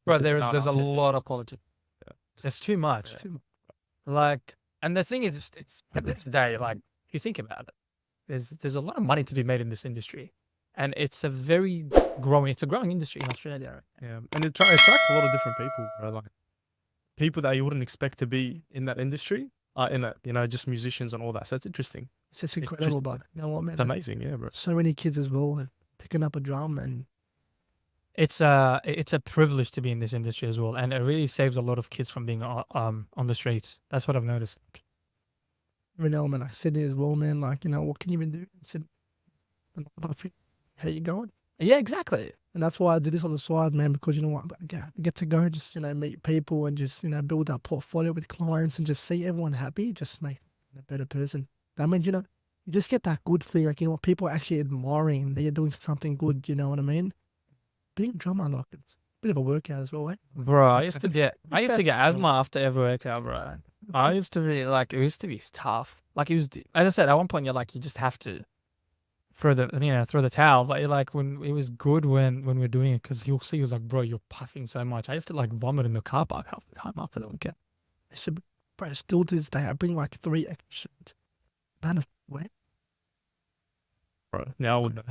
Bro, there's a no. lot of politics. Yeah. There's too much. Yeah. Too much. Like, and the thing is, it's at the end of the day, like, if you think about it, there's a lot of money to be made in this industry, and it's a growing industry in Australia. Right? Yeah, and it attracts a lot of different people, bro. Like people that you wouldn't expect to be in that industry are in it. You know, just musicians and all that. So it's interesting. It's just incredible, but you know what, man? It's amazing, yeah, bro. So many kids as well picking up a drum, and It's a privilege to be in this industry as well, and it really saves a lot of kids from being on the streets. That's what I've noticed. you know, man, like Sydney as well, man. Like, you know, what can you even do? How you going? Yeah, exactly. And that's why I do this on the side, man, because you know what, I get to go just, you know, meet people and just, you know, build that portfolio with clients and just see everyone happy, just make a better person. That means, you know, you just get that good feeling, like, you know what, people are actually admiring that you're doing something good, you know what I mean? Being a drummer, like, it's a bit of a workout as well, eh? Bro, I used to get asthma after every workout, bro. I used to be like, it used to be tough. Like, as I said, at one point, you just have to throw the towel. But like, when it was good when we were doing it, because you'll see, he was like, bro, you're puffing so much. I used to like vomit in the car park half the time after the weekend. So, bro, still to this day, I bring like 3 extra. Man, of wet. Bro, now I wouldn't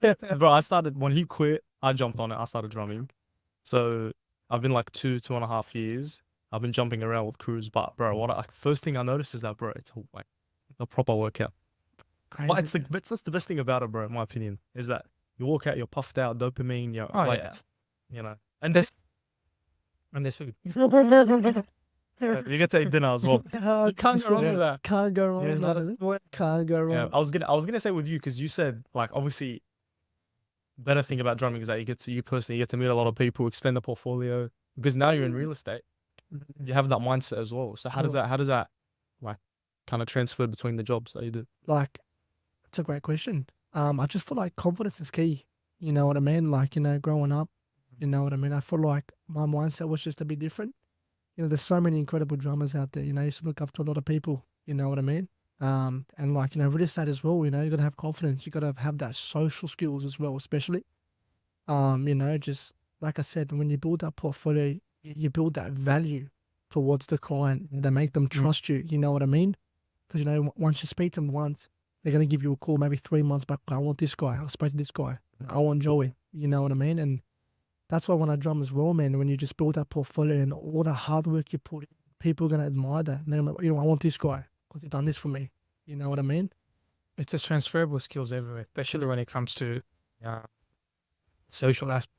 know. Bro, I started when he quit. I jumped on it. I started drumming. So I've been like 2.5 years. I've been jumping around with crews. But bro, first thing I noticed is that, bro, it's like a proper workout. Crazy. But that's the best thing about it, bro. In my opinion, is that you walk out, you're puffed out, dopamine. You're like, yeah. you know, And there's food. you get to eat dinner as well. You can't go wrong with that. Can't go wrong. Yeah, with that. Can't go wrong. Yeah, I was gonna say with you, because you said, like, obviously better thing about drumming is that you personally get to meet a lot of people, expand the portfolio, because now you're in real estate. You have that mindset as well. So how does that like kind of transfer between the jobs that you do? Like, it's a great question. I just feel like confidence is key. You know what I mean? Like, you know, growing up, you know what I mean? I feel like my mindset was just a bit different. You know, there's so many incredible drummers out there. You know, you used to look up to a lot of people. You know what I mean? And like, you know, real estate as well, you know, you got to have confidence. You got to have that social skills as well, especially. You know, just like I said, when you build that portfolio, you build that value towards the client. They make them trust you. You know what I mean? Because, you know, once you speak to them once, they're going to give you a call maybe 3 months back. I want this guy. I spoke to this guy. I want Joey. You know what I mean? And that's why when I drum as well, man, when you just build that portfolio and all the hard work you put in, people are going to admire that. And they're like, you know, I want this guy because he's done this for me. You know what I mean? It's just transferable skills everywhere, especially when it comes to social aspect.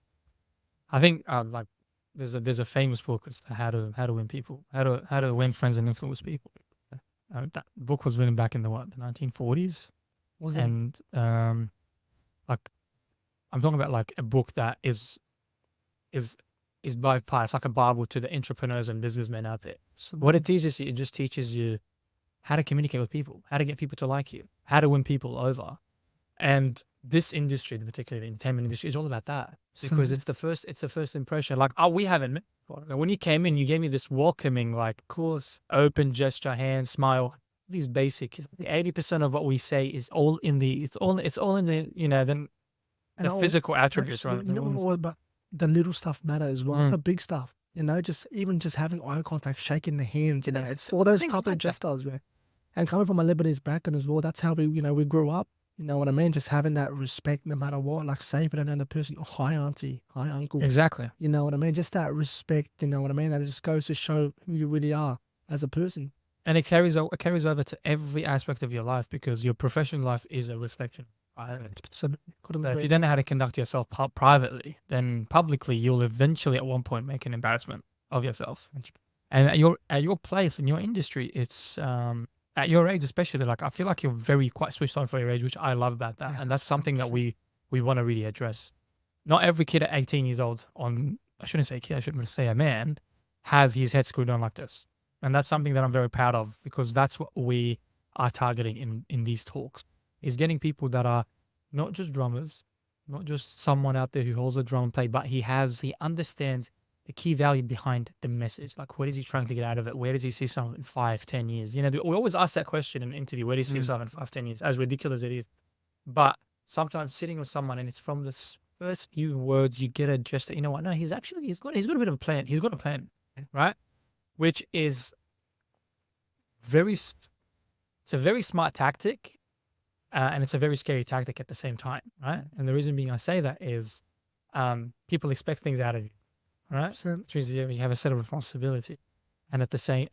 I think like there's a famous book, it's how to win people, how to win friends and influence people. That book was written back in the 1940s. Was it? And like I'm talking about like a book that is by far, it's like a Bible to the entrepreneurs and businessmen out there. So what it teaches you, it just teaches you how to communicate with people, how to get people to like you, how to win people over. And this industry, particularly the entertainment industry, is all about that, because it's the first impression. Like, we haven't met before. When you came in, you gave me this welcoming, like, course, open gesture, hand, smile, these basic. 80% of what we say is all in the, you know, then the physical attributes, right? You know what about the little stuff matter as well, the big stuff. You know, just having eye contact, shaking the hand. You know, it's all those type of gestures, man. And coming from a Lebanese background as well, that's how we grew up. You know what I mean? Just having that respect no matter what. Like, say if I don't know the person, oh, hi auntie, hi uncle. Exactly. You know what I mean? Just that respect, you know what I mean? That just goes to show who you really are as a person. And it carries over to every aspect of your life, because your professional life is a reflection. So if you don't know how to conduct yourself privately, then publicly you'll eventually at one point make an embarrassment of yourself. And at your place in your industry, it's at your age especially, like, I feel like you're quite switched on for your age, which I love about that. Yeah. And that's something that we want to really address. Not every kid at 18 years old, I shouldn't say kid, I shouldn't say a man, has his head screwed on like this. And that's something that I'm very proud of, because that's what we are targeting in these talks, is getting people that are not just drummers, not just someone out there who holds a drum and play, but he understands the key value behind the message. Like, what is he trying to get out of it? Where does he see something in 5-10 years? You know, we always ask that question in an interview, where do you see yourself in 5-10 years? As ridiculous as it is. But sometimes sitting with someone and it's from first few words you get a just, you know what? No, he's got a bit of a plan. He's got a plan, right? Which is it's a very smart tactic, and it's a very scary tactic at the same time, right? And the reason being I say that is, people expect things out of you, right? So, Which means you have a set of responsibility, and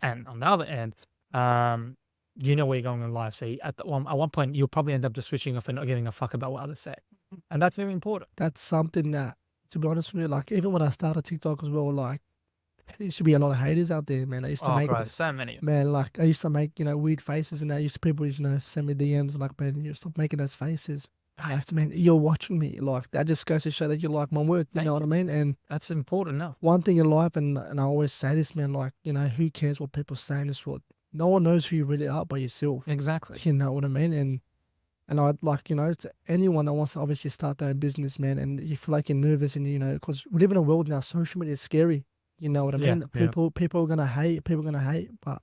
and on the other end, you know where you're going in life. So at one point, you'll probably end up just switching off and not giving a fuck about what others say, and that's very important. that's something that, to be honest with you, like even when I started TikTok as well, like there used to be a lot of haters out there, man. I used to Oh, make bro, so many. man, like I used to make, weird faces, and I used to people, send me DMs like, man, you stop making those faces. I used to, man, you're watching me. Like that just goes to show that you like my work. You Thank know what I mean? And That's important enough. one thing in life, and I always say this, man, like, who cares what people say in this world? No one knows who you really are but yourself. Exactly. You know what I mean? And I'd like, to anyone that wants to obviously start their own business, man, and you feel like you're nervous and, because we live in a world now, social media is scary. You know what I Yeah, mean? yeah. People are going to hate, but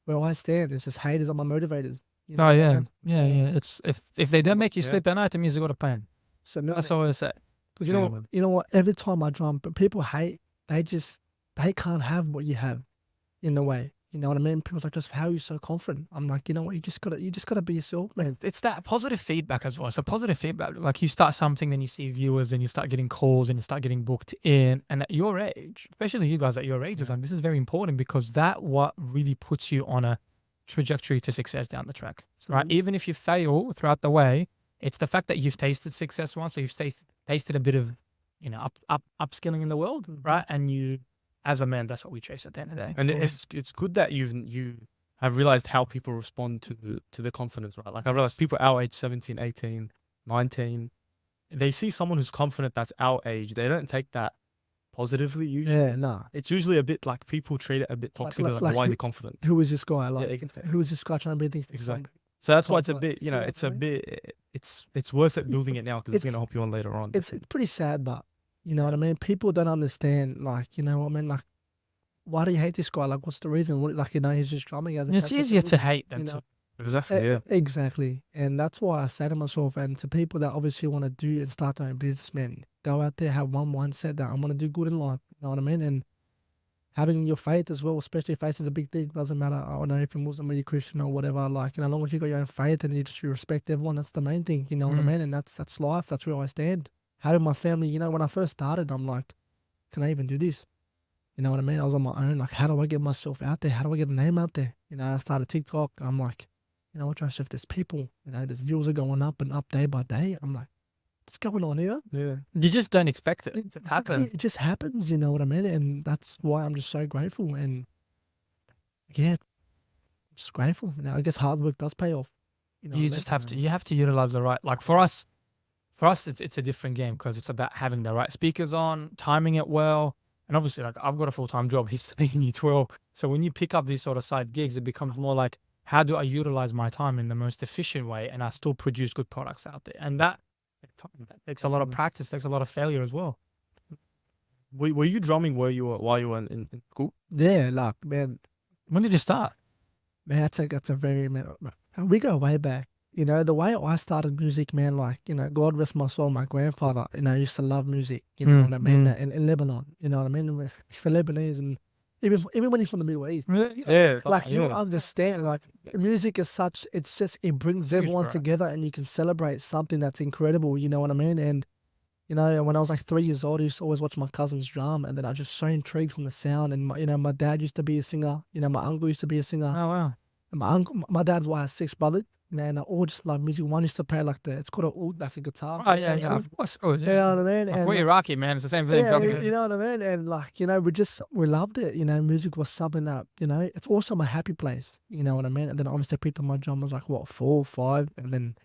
where I stand, it's just haters are my motivators. You know Oh what I yeah, mean? yeah, yeah. It's if they don't make you Yeah. sleep at night, it means you got a plan. So no, That's all I say. because Yeah. you know what? Every time I drum, but people hate. They can't have what you have, in a way. You know what I mean? People's like, just how are you so confident? I'm like, you know what? You just gotta be yourself, man. It's that positive feedback as well. It's a positive feedback. Like you start something, then you see viewers, and you start getting calls, and you start getting booked in. And at your age, especially you guys at your age, it's like this is very important because that what really puts you on a trajectory to success down the track, right? Even if you fail throughout the way, it's the fact that you've tasted success once, so you've tasted a bit of, upskilling in the world, right? And you, as a man, that's what we chase at the end of the day. And it's good that you have realized how people respond to the confidence, right? Like I realized people our age, 17, 18, 19, they see someone who's confident that's our age. They don't take that positively usually. Yeah, nah. It's usually a bit like people treat it a bit toxic. They're like, like why is who- he confident? Who is this guy? Like, exactly. who is this guy trying to be things? Exactly. So that's why it's a Confident. bit, You know what it's I a mean? bit, it's worth it building it now because it's It's- going to help you on later on. It's pretty sad, but you know what I mean. People don't understand. Like, you know what I mean. Like, why do you hate this guy? Like, what's the reason? What, like, he's just drumming as a. It's easier to hate than you know. to. Exactly, yeah. Exactly. And that's why I say to myself and to people that obviously want to do and start their own business, man, go out there, have one mindset that I'm going to do good in life. You know what I mean? And having your faith as well, especially faith is a big thing. Doesn't matter, I don't know if you're Muslim or you're Christian or whatever. Like, as long as you got your own faith and you respect everyone, that's the main thing. You know what I mean? And that's life. That's where I stand. Having my family, when I first started, I'm like, can I even do this? You know what I mean? I was on my own. Like, how do I get myself out there? How do I get a name out there? I started TikTok. I'm like, what trying to see if there's people, there's views are going up and up day by day. I'm like, what's going on here? Yeah. You just don't expect it to happen. It just happens, you know what I mean? And that's why I'm just so grateful. And yeah, just grateful. I guess hard work does pay off. You know You what I just mean? have to utilize the right. Like for us, it's a different game because it's about having the right speakers on, timing it well, and obviously like I've got a full-time job. He's studying year 12, so when you pick up these sort of side gigs, it becomes more like how do I utilize my time in the most efficient way and I still produce good products out there, and that takes a lot of practice, takes a lot of failure as well. Were you drumming while you were in school? Yeah, like, man, When did you start? that's a very, man, we go way back. The way I started music, man, like, God rest my soul, my grandfather, used to love music, you know what I mean, in Lebanon, you know what I mean, for Lebanese, and even when he's from the Middle East. Yeah. Like, you understand, like, music is such, it brings everyone bro. together and you can celebrate something that's incredible, you know what I mean? And, when I was like 3 years old, I used to always watch my cousins drum, and then I was just so intrigued from the sound. And, my dad used to be a singer, my uncle used to be a singer. Oh wow. And my dad's why I have 6 brothers. And I all just love music. One used to play like it's called an oud, like a guitar. Oh yeah, of course. Oh, You know what I mean? Like, And, we're Iraqi, man. It's the same thing. yeah, you know what I mean? And like, we loved it. Music was something that, it's also my happy place. You know what I mean? And then obviously I picked up my drum. I was like, 4, 5. And then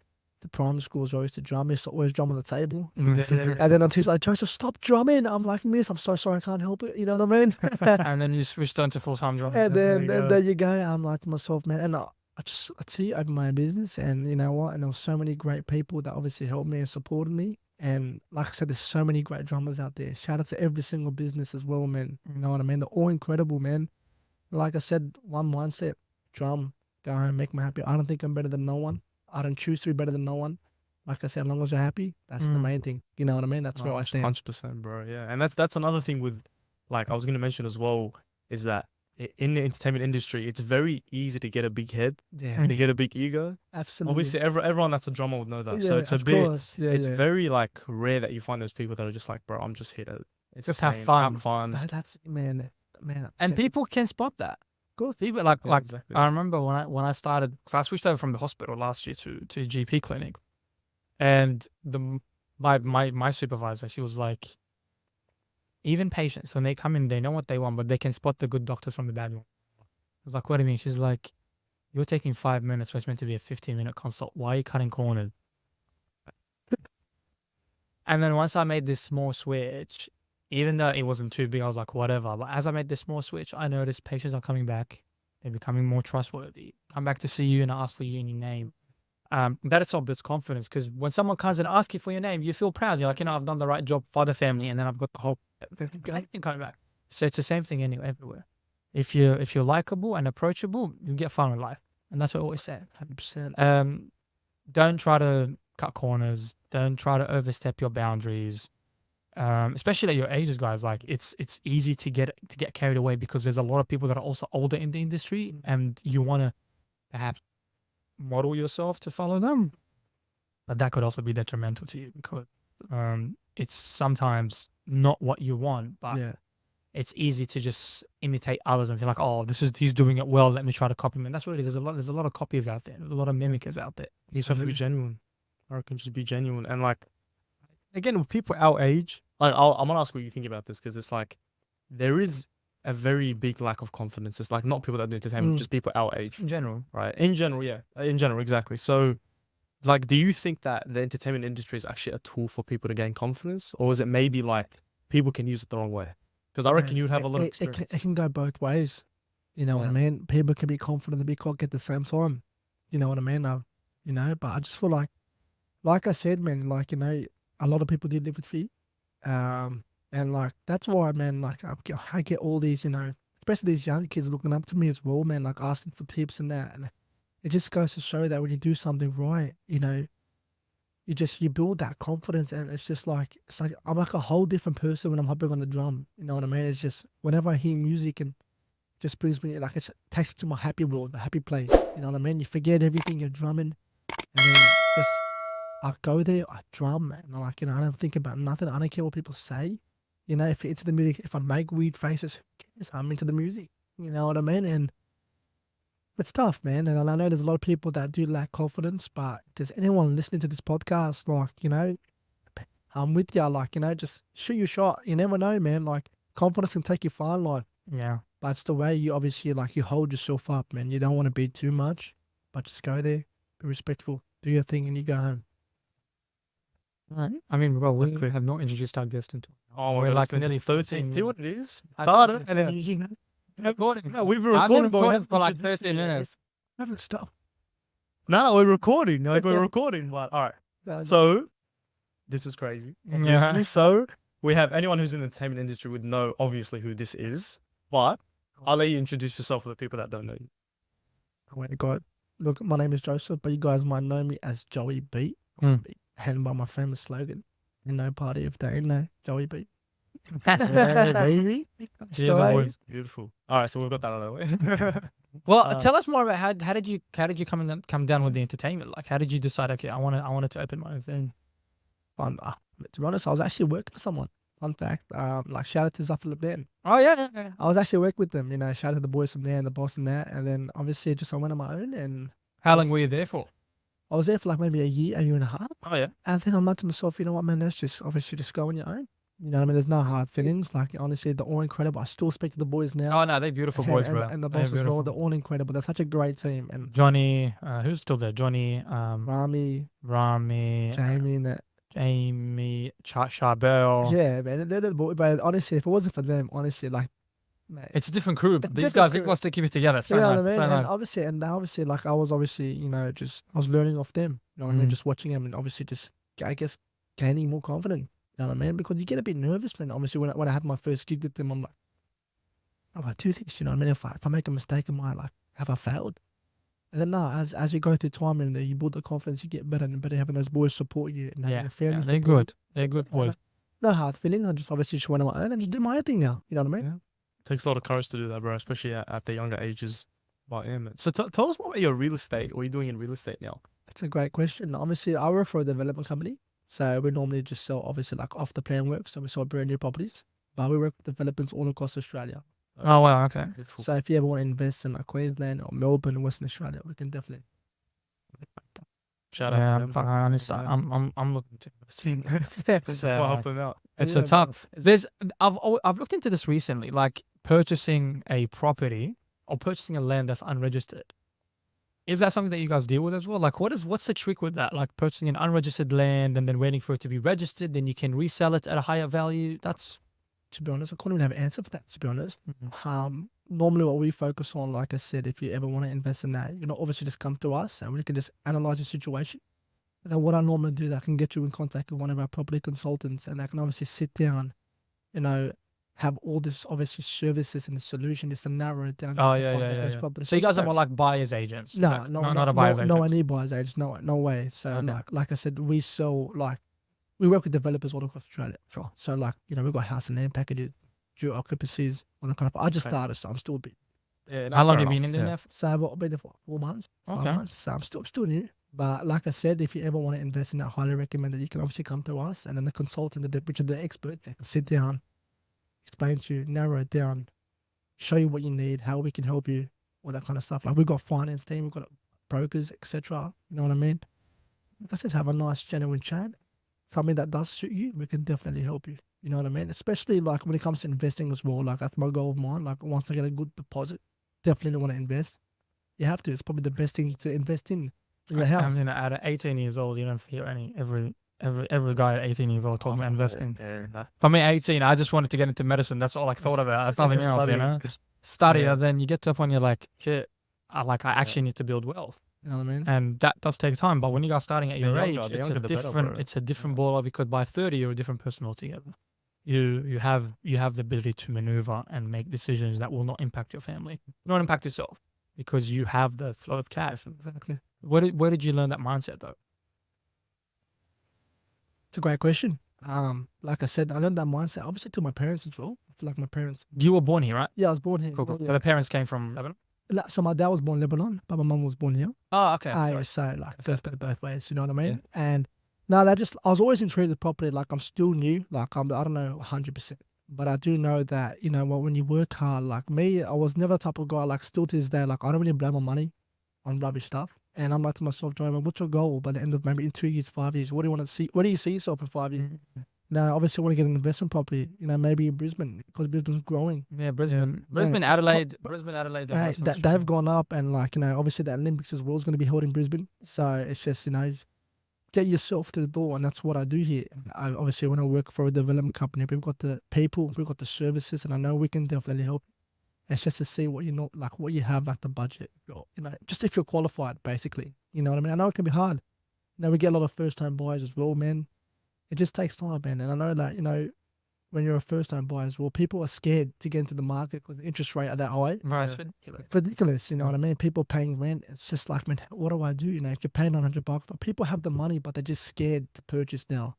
the primary schools I used to drum. I used to always drum on the table. And then on Tuesday, like, Joseph, stop drumming. I'm like, miss, I'm so sorry, I can't help it. You know what I mean? And then you switched on to full-time job. And then There you there you go. I'm like to myself, man. And I see, open my own business, and you know what? And there were so many great people that obviously helped me and supported me. And like I said, there's so many great drummers out there. Shout out to every single business as well, man. You know what I mean? They're all incredible, man. Like I said, one mindset, drum, go home, make me happy. I don't think I'm better than no one. I don't choose to be better than no one. like I said, as long as you're happy, that's the Mm. main thing. You know what I mean? That's where I stand. 100%, bro. Yeah, and that's another thing with, like, I was gonna mention as well, is that in the entertainment industry, it's very easy to get a big head, Yeah, to get a big ego. absolutely. Obviously, everyone that's a drummer would know that. So Yeah, it's a of bit, course. Yeah, it's yeah. very like rare that you find those people that are just like, bro, I'm just here to Just have entertain, fun. have fun. That's man. And yeah, people can spot that. Good. People like Yeah, like exactly. I remember when I started, so I switched over from the hospital last year to a GP clinic, and my supervisor, she was like, even patients when they come in, they know what they want, but they can spot the good doctors from the bad one. I was like, what do you mean? She's like, you're taking 5 minutes. Where it's meant to be a 15-minute consult. Why are you cutting corners? And then once I made this small switch, even though it wasn't too big, I was like, whatever. But as I made this small switch, I noticed patients are coming back. They're becoming more trustworthy. Come back to see you and ask for you and your name. That itself builds confidence, because when someone comes and asks you for your name, you feel proud. You're like, I've done the right job for the family, and then I've got the whole everything coming back. So it's the same thing anyway, everywhere. If you're likable and approachable, you get fun with life, and that's what I always say. 100%. Don't try to cut corners. Don't try to overstep your boundaries. Especially at your ages, guys. Like it's easy to get carried away, because there's a lot of people that are also older in the industry, and you want to perhaps model yourself to follow them, but that could also be detrimental to you, because it's sometimes not what you want, but Yeah. it's easy to just imitate others and feel like, oh, he's doing it well, let me try to copy him. And that's what it is. There's a lot of copies out there. There's a lot of mimickers out there. You just have to be genuine. I reckon just be genuine. And like, again, with people our age, like, I'm gonna ask what you think about this, because it's like there is a very big lack of confidence. It's like not people that do entertainment, just people our age, In general, right? In general, yeah, in general, exactly. So, like, do you think that the entertainment industry is actually a tool for people to gain confidence, or is it maybe like people can use it the wrong way? Because I reckon you'd have a lot of experience. It can go both ways. You know what I mean? People can be confident and be cocky at the same time. You know what I mean? But I just feel like I said, man, like, a lot of people do live with fear. And like, that's why, man, like I get all these, especially these young kids looking up to me as well, man, like asking for tips and that. And it just goes to show that when you do something right, you build that confidence, and it's like I'm like a whole different person when I'm hopping on the drum. You know what I mean? It's just whenever I hear music, and just brings me, like, it takes me to my happy world, the happy place. You know what I mean? You forget everything, you're drumming, and then just I go there, I drum, man. And like, I don't think about nothing. I don't care what people say. If it's the music, if I make weird faces, who cares? I'm into the music. You know what I mean? And it's tough, man. And I know there's a lot of people that do lack confidence, but if there's anyone listening to this podcast, like, I'm with you. Like, just shoot your shot. You never know, man. Like, confidence can take you far in life. yeah. But it's the way you obviously, like, you hold yourself up, man. You don't want to be too much, but just go there, be respectful, do your thing, and you go home. Right. I mean, bro, we have not introduced our guest into. Oh, We're like it's been nearly 13. 13 See what it is? I Started, think- and then Recording. no, we've I've been recorded, but we recording haven't for like introduced 13 it. minutes. Haven't stopped. No, we're recording. No, we're recording. But all right. So this was crazy. Yeah. Obviously. So we have anyone who's in the entertainment industry would know obviously who this is. But I'll let you introduce yourself for the people that don't know you. Oh my God. Look, my name is Joseph, but you guys might know me as Joey B. And by my famous slogan, "In no party if they ain't no Joey B." Baby. Yeah, the voice. Beautiful. All right, so we've got that out of the way. Well, tell us more about how did you come down with the entertainment? Like, how did you decide? Okay, I wanted to open my own thing. To be honest, I was actually working for someone. Fun fact, like, shout out to Zafar Ben. Oh yeah. I was actually working with them, shout out to the boys from there and the boss and that. And then obviously just I went on my own, and How long were you there for? I was there for like maybe a year and a half. Oh yeah. And then I'm like to myself, you know what, man, let's just obviously just go on your own. You know what I mean? There's no hard feelings. Like, honestly, they're all incredible. I still speak to the boys now. Oh no, they're beautiful boys, and, bro. and the They're boss as well. beautiful. They're all incredible. They're such a great team. And Johnny, who's still there? Johnny, Rami, Rami, Jamie, and that. Jamie, Charbel. Yeah, man. They're the boys. But honestly, if it wasn't for them, honestly, like, mate, It's a different crew. But these different guys, they crew. must to keep it together. So you know nice. what I mean? So And nice. obviously, like, I was obviously, I was learning off them. You know what I mean? Mhm. Just watching them, and obviously just, I guess, gaining more confidence. You know what I mean? Because you get a bit nervous, man. Obviously, when I had my first gig with them, I'm like, oh, I do this. You know what I mean? If I make a mistake, am I like, have I failed? And then now, as you go through time and you build the confidence, you get better and better having those boys support you. And having Yeah, your family they're support you. good. They're good boys. No hard feelings. I just obviously just went on my own and just do my own thing now. You know what I mean? Yeah. Takes a lot of courage to do that, bro, especially at the younger ages. But yeah, man. So tell us more about your real estate. What are you doing in real estate now? That's a great question. Obviously, I work for a development company. So we normally just sell, obviously, like off the plan work. So we sell brand new properties. But we work with developers all across Australia. Oh wow, okay. Beautiful. So if you ever want to invest in like Queensland or Melbourne, Western Australia, we can definitely. Shout Yeah, out to them. I understand. Yeah. I'm looking to invest in. So help them out. It's Yeah, a tough. I've looked into this recently, like purchasing a property or purchasing a land that's unregistered. Is that something that you guys deal with as well? Like, what's the trick with that? Like purchasing an unregistered land and then waiting for it to be registered, then you can resell it at a higher value. That's To be honest, I couldn't even have an answer for that, to be honest. Normally what we focus on, like I said, if you ever want to invest in that, you know, obviously just come to us and we can just analyze your situation. And then what I normally do is I can get you in contact with one of our property consultants and I can obviously sit down, you know, have all this obviously services and the solution just to narrow it down. oh to yeah, find yeah, the yeah, best yeah. property. So you guys are more First. like buyers agents. Is No, that- no, not a buyer's agent. no, I need buyers agents. No way. So Okay. like I said, we sell like we work with developers all across Australia. Sure. So like, you know, we've got house and land packages, dual occupancies, all that kind of. I just Okay. started, so I'm still a bit. Yeah, How long have you been in there? there? For? So I've been there for 4 months. 5 Okay. months. So I'm still new. But like I said, if you ever want to invest in that, I highly recommend that you can obviously come to us and then the consultant, which are the expert, they can sit down, explain to you, narrow it down, show you what you need, how we can help you, all that kind of stuff. Like we've got finance team, we've got brokers, etc. You know what I mean? Let's just have a nice, genuine chat. Something that does suit you, we can definitely help you. You know what I mean? Especially like when it comes to investing as well. Like that's my goal of mine. Like once I get a good deposit, definitely want to invest. You have to. It's probably the best thing to invest in the I house. mean, at 18 years old, you don't hear every guy at 18 years old talking about investing. Yeah. For me, 18, I just wanted to get into medicine. That's all I thought about. That's nothing Just else, you studying. know. Study, Yeah. and then you get to a point you're like, shit, I actually need to build wealth, You know what I mean? and that does take time. But when you guys starting at The your younger- age, the it's a younger the better, different, bro. it's a different ball because by 30, you're a different person altogether. You have the ability to maneuver and make decisions that will not impact your family, not impact yourself, because you have the flow of cash. Exactly. Where did you learn that mindset though? It's a great question. Like I said, I learned that mindset obviously to my parents as well. I feel like my parents. You were born here, right? Yeah, I was born here. Cool, cool. Yeah. So the parents came from Lebanon. So my dad was born in Lebanon, but my mum was born here. Oh, okay. So like first bit both ways, you know what I mean? And no, I was always intrigued with property. Like I'm still new. Like I don't know 100%, but I do know that you know when you work hard. Like me, I was never the type of guy. Like still to this day, like I don't really blow my money on rubbish stuff. And I'm like to myself, Joe, what's your goal by the end of maybe in 2 years, 5 years? What do you want to see? Where do you see yourself in 5 years? Now, obviously, I want to get an investment property. You know, maybe in Brisbane because Brisbane's growing. Yeah, Brisbane, Adelaide. they have some They've gone up, and like you know, obviously the Olympics as well is going to be held in Brisbane. So it's just you know, get yourself to the door, and that's what I do here. I obviously when I work for a development company, we've got the people, we've got the services, and I know we can definitely help. It's just to see what you know, like what you have at the budget. You know, just if you're qualified, basically. You know what I mean? I know it can be hard. You know, we get a lot of first-time buyers as well, man. It just takes time, man. And I know that, you know, when you're a first-time buyer as well, people are scared to get into the market because the interest rate are that high. Right. Ridiculous, you know what I mean? People paying rent. It's just like, man, what do I do? You know, if you're paying $900, but people have the money, but they're just scared to purchase now.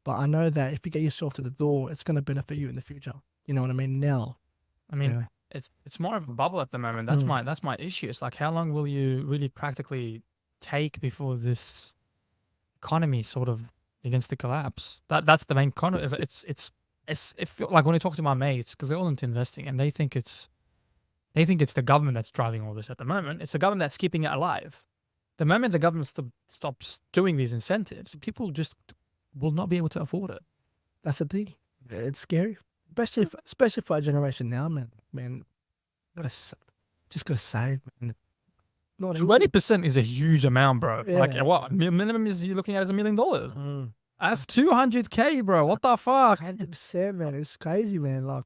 But I know that if you get yourself to the door, it's going to benefit you in the future. You know what I mean? Now. I mean, Anyway. it's more of a bubble at the moment. That's my issue. It's like, how long will you really practically take before this economy sort of begins to collapse? That's the main con. It's like when I talk to my mates, because they're all into investing, and they think it's the government that's driving all this at the moment. It's the government that's keeping it alive. The moment the government stops doing these incentives, people just will not be able to afford it. That's the thing. It's scary, especially for our generation now, man. Just gotta save, man. Not easy. 20% is a huge amount, bro. Yeah. Like what minimum is you looking at as $1 million? That's $200K, bro. What the fuck? 100%, man. It's crazy, man. Like,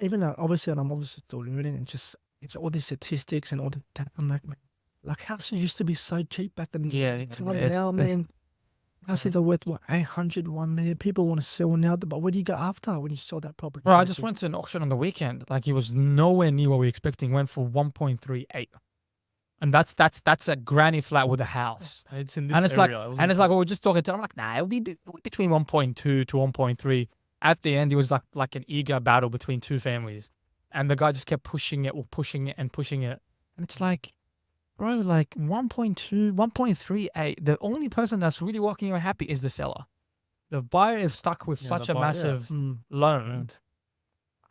even though obviously, and I'm obviously still learning, and just it's all these statistics and all that. I'm like, man, like houses used to be so cheap back then. Now, man, houses are worth what 800, 1 million. People want to sell now, but what do you go after when you sell that property? Bro, I just went to an auction on the weekend. Like, it was nowhere near what we were expecting. Went for 1.38. and that's a granny flat with a house. It's in this And it's area. like, It and wasn't it's like, we were just talking to him. I'm like, nah, it'll be between 1.2 to 1.3. At the end, it was like an eager battle between two families, and the guy just kept pushing it, and pushing it, and it's like, bro, like 1.2, 1.38. The only person that's really walking away happy is the seller. The buyer is stuck with Yeah, such the a buyer, yeah. massive Mm. loan,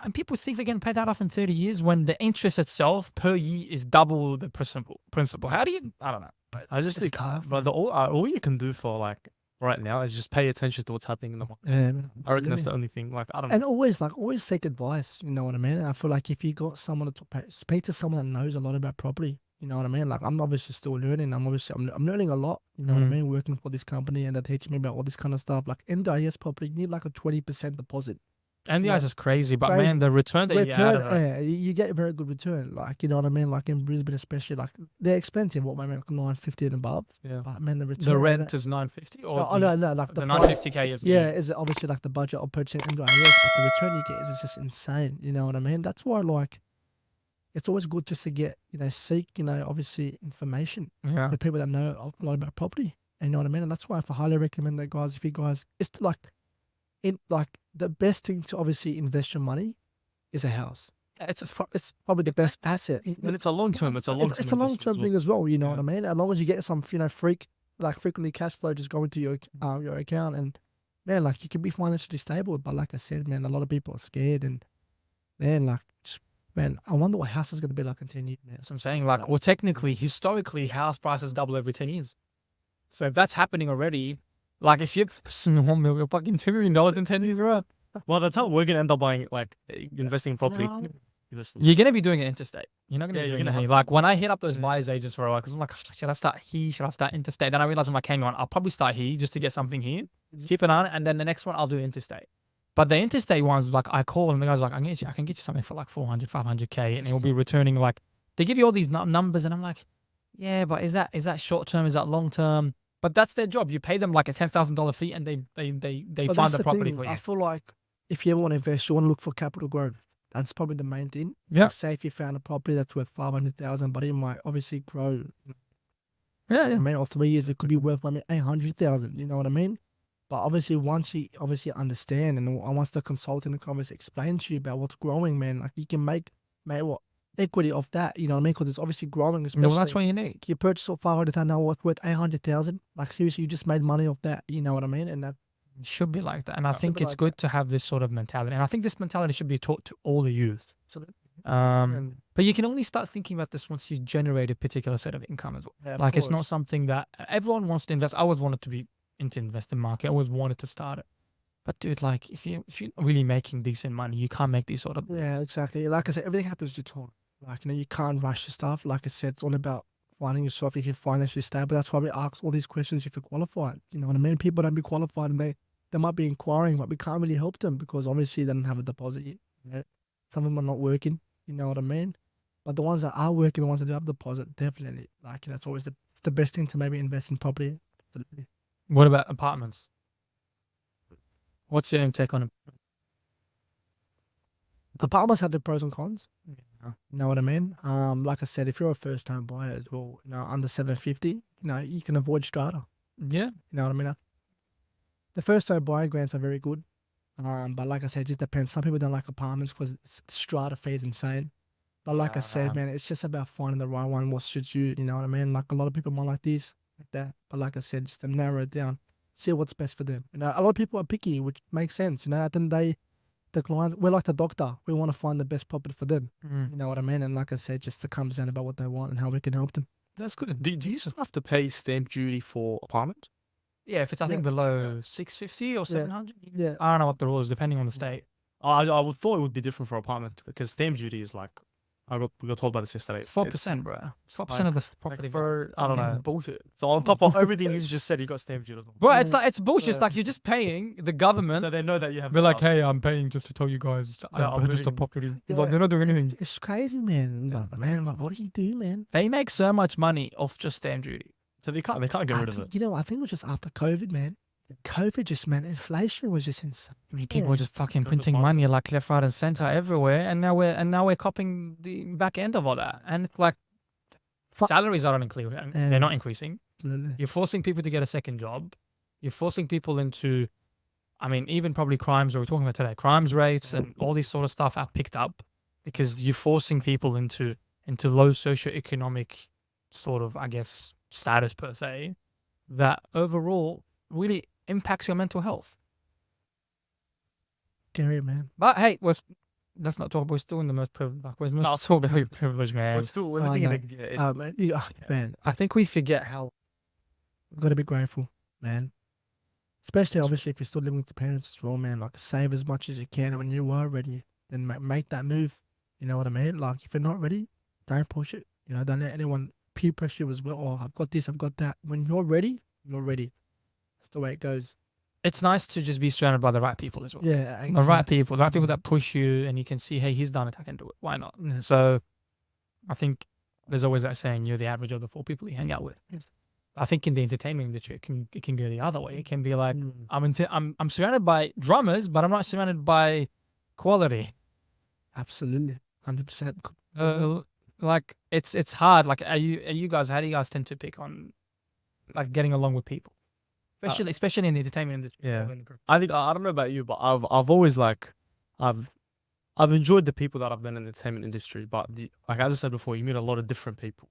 and people think they're going to pay that off in 30 years when the interest itself per year is double the principal. How do you? I don't know. But I just It's think, tough, but all you can do for like right now is just pay attention to what's happening in the market. Yeah, man, I reckon that's absolutely. the only thing. Like I don't know. And always seek advice. You know what I mean? And I feel like if you got someone to speak to someone that knows a lot about property. You know what I mean? Like I'm obviously still learning. I'm learning a lot. You know what I Mhm. mean? Working for this company and they're teaching me about all this kind of stuff. Like NDIS property, you need like a 20% deposit. And the Yeah. eyes is crazy, but Crazy. man, the return that you get out Return, of it. you get a very good return. Like you know what I mean? Like in Brisbane, especially, like they're expensive. What I mean, like 950 and above. Yeah. But man, the return. The of rent that- is 950, or No, no, like the the 950K is yeah, is obviously like the budget of purchasing NDIS, but the return you get is just insane. You know what I mean? That's why like it's always good just to get seek obviously information yeah. with people that know a lot about property. And you know what I mean? And that's why I highly recommend that, guys. If you guys, it's like the best thing to obviously invest your money is a house. It's probably the best asset. And it's a long term. It's a long term. It's a long term thing as well. You know Yeah. what I mean? As long as you get some frequently cash flow just going to your account, and man, like you can be financially stable. But like I said, man, a lot of people are scared, and man, like man, I wonder what house is going to be like in 10 years. Man. That's what I'm saying. Like, well, technically, historically, house prices double every 10 years. So if that's happening already, like if you're $1 million, fucking $2 million in 10 years, right? Well, that's how we're gonna end up buying, like investing in property. No. You're gonna be doing it interstate. You're not gonna Yeah, be you're doing gonna it have here. Like when I hit up those Yeah. buyers agents for a while, because I'm like, should I start here? Should I start interstate? Then I realized I'm like, hang on, I'll probably start here just to get something here, keep it on, and then the next one I'll do interstate. But the interstate ones, like I call and the guy's like, I can get you something for like 400, 500K, and it will be returning like they give you all these numbers, and I'm like, yeah, but is that short term? Is that long term? But that's their job. You pay them like a $10,000 fee, and they But find that's the property thing, for you. I feel like if you ever want to invest, you want to look for capital growth. That's probably the main thing. Yeah. Like, say if you found a property that's worth 500,000, but it might obviously grow. Yeah, I mean, or 3 years, it could be worth 800,000. You know what I mean? But obviously, once you understand, and once the consultant obviously explains to you about what's growing, man, like you can make what equity of that. You know what I mean? Because it's obviously growing. Especially well, that's what you need. you purchase for 500,000, now worth 800,000. Like seriously, you just made money off that. You know what I mean? And that. It should be like that. And I Should think be it's like good to have this sort of mentality. And I think this mentality should be taught to all the youth. Absolutely. And But you can only start thinking about this once you generate a particular set of income as well. Yeah, of Like it's not course. something that everyone wants to invest. I always wanted to be into investing market. I always wanted to start it. But dude, like if you're really making decent money, you can't make these sort of Yeah, exactly. Like I said, everything happens to time. Like, you can't rush the stuff. Like I said, it's all about finding yourself if you're financially stable. That's why we ask all these questions if you're qualified. You know what I mean? People don't be qualified and they might be inquiring, but we can't really help them because obviously they don't have a deposit yet. You know? Some of them are not working. You know what I mean? But the ones that are working, the ones that do have a deposit, definitely. Like, it's always it's the best thing to maybe invest in property. Absolutely. What about apartments? What's your take on it? Apartments have the pros and cons. Yeah. You know what I mean? Like I said, if you're a first time buyer as well, under 750, you can avoid strata. Yeah. You know what I mean? The first time buyer grants are very good. But like I said, it just depends. Some people don't like apartments because strata fee is insane. But like I said, man, it's just about finding the right one, what suits you. You know what I mean? Like a lot of people might like this, like that. But like I said, just to narrow it down, see what's best for them. A lot of people are picky, which makes sense. At the end of the day, the client, we're like the doctor. We want to find the best property for them. You know what I mean? And like I said, just it comes down about what they want and how we can help them. that's good. Do you still have to pay stamp duty for apartment? Yeah, if it's I think below 650 or 700. Yeah. I don't know what the rule is depending on the state. I would thought it would be different for apartment because stamp duty is like we got told by this yesterday. 4%, bro. It's 4% of the property. For I don't know. Bullshit. So on top of everything you just said, you got stamp duty. Bro, it's bullshit. It's like you're just paying the government. So they know that you have. Be like, hey, I'm paying just to tell you guys Yeah, I I'm purchased a moving. property. Yeah. Like, they're not doing anything. It's crazy, man. Man, like, what do you do, man? They make so much money off just stamp duty. So they can't get rid of it. I think it was just after COVID, man. COVID just, man, inflation was just insane. People are just fucking Go to printing market. money like left, right, and center everywhere, and now we're copying the back end of all that. And it's like, salaries aren't increasing. They're not increasing. Absolutely. You're forcing people to get a second job. You're forcing people into, I mean, even probably crimes that we're talking about today, crimes rates and all these sort of stuff are picked up because you're forcing people into low socioeconomic sort of, I guess, status per se, that overall really impacts your mental health. Scary, man. But hey, let's not talk. We're still in the most privileged. Like, we're most still very privileged, man. we're Oh, living no. in a Man, man, I think we forget how. we've got to be grateful, man. Especially, obviously, if you're still living with your parents as well, man. Like, save as much as you can. And when you are ready, then make that move. You know what I mean? Like, if you're not ready, don't push it. You know, don't let anyone peer pressure you as well. Oh, I've got this, I've got that. When you're ready, you're ready. That's the way it goes. It's nice to just be surrounded by the right people as well. Yeah, The right people that push you, and you can see, hey, he's done it, I can do it. Why not? So, I think there's always that saying, you're the average of the 4 people you hang out with. Yes. I think in the entertainment industry, it can go the other way. It can be like, Mm. I'm surrounded by drummers, but I'm not surrounded by quality. Absolutely, 100%. Like it's hard. Like, how do you guys tend to pick on like getting along with people, especially in the entertainment industry? Yeah. I think I don't know about you, but I've always like I've enjoyed the people that I've been in the entertainment industry. But like as I said before, you meet a lot of different people.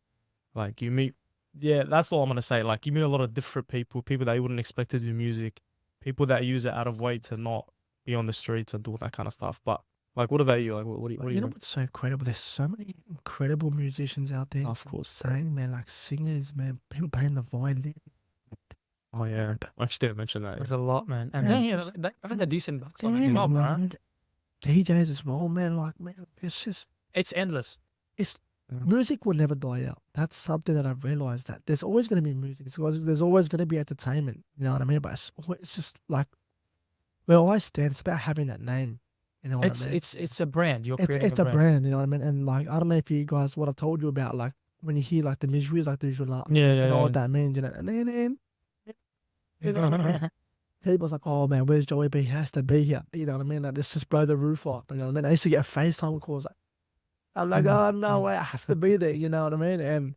Like you meet, that's all I'm gonna say. Like you meet a lot of different people that you wouldn't expect to do music, people that use it out of way to not be on the streets and do all that kind of stuff. But like, what about you? Like, what do You you know think? what's so incredible? There's so many incredible musicians out there. Of course. Saying, man, like singers, man, people playing the violin. Oh yeah, I actually didn't mention that. There's a lot, man. And Yeah. they earn a decent bucks on Damn, it, bro. man. DJs as well, man. Like, man, it's just It's endless. music will never die out. That's something that I've realized, that there's always going to be music. There's always going to be entertainment. You know what I mean? But it's just like where I stand. It's about having that name. You know what I mean? It's a brand. You're It's creating a brand. You know what I mean? And like, I don't know if you guys, what I've told you about, like when you hear like the miseries, like the usual, like, Yeah, you know what that means, you know. And then people's like, oh man, where's Joey B? He has to be here. You know what I mean? Like, let's just blow the roof off. You know what I mean? I used to get FaceTime calls. Like, I'm like, oh no way, I have to be there. You know what I mean? And